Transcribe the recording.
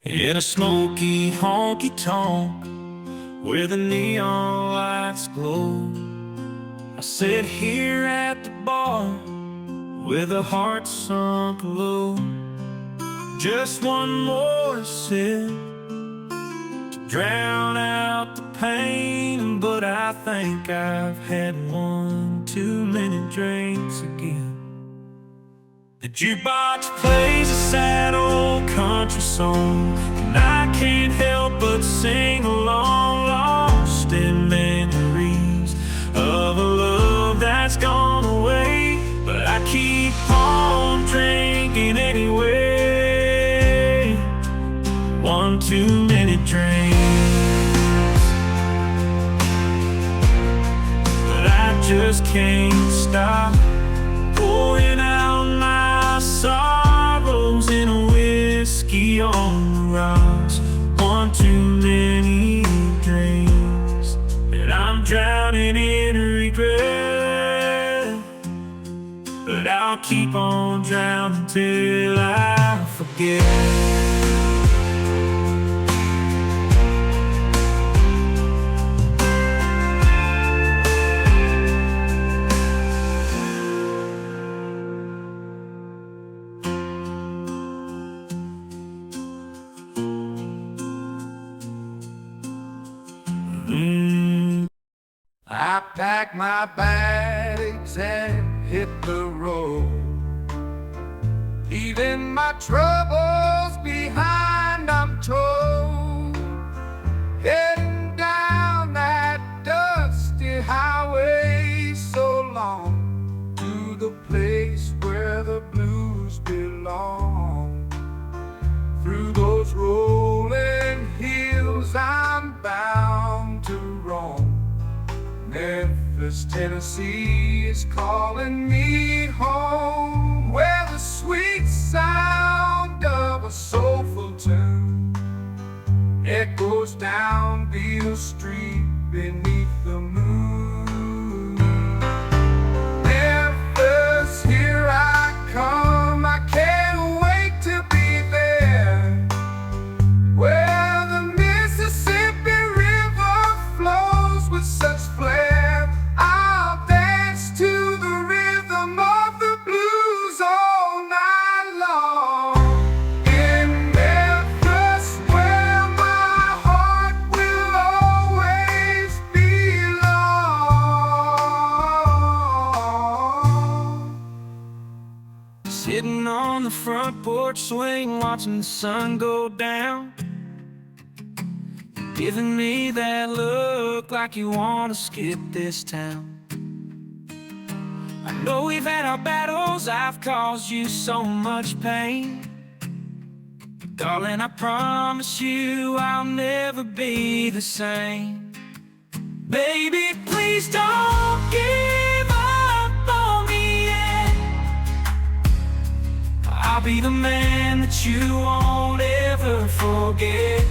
In a smoky honky-tonk where the neon lights glow, I sit here at the bar with a heart sunk low. Just one more sip to drown out the pain, but I think I've had one too many drinks again. The jukebox plays a sad old country song, and I can't help but sing along, lost in memories of a love that's gone away. But I keep on drinking anyway. One too many drinks, but I just can't stop pouring out my sorrows in a whiskey on the rocks. One too many drinks, and I'm drowning in regret. But I'll keep on drowning till I forget. I packed my bags and hit the road, leaving my troubles behind, I'm told. Heading down that dusty highway so long, to the place where the blues belong. Through those rolling hills I'm bound to roam. Memphis, Tennessee is calling me home, where the sweet sound of a soulful tune echoes down Beale Street beneath the moon. Memphis, here I come, I can't wait to be there, where the Mississippi River flows with such flair. I'll dance to the rhythm of the blues all night long. In Memphis, where my heart will always belong. Sitting on the front porch swing, watching the sun go down, giving me that look like you wanna skip this town. I know we've had our battles, I've caused you so much pain, but darling, I promise you I'll never be the same. Baby, please don't give up on me yet. I'll be the man that you won't ever forget.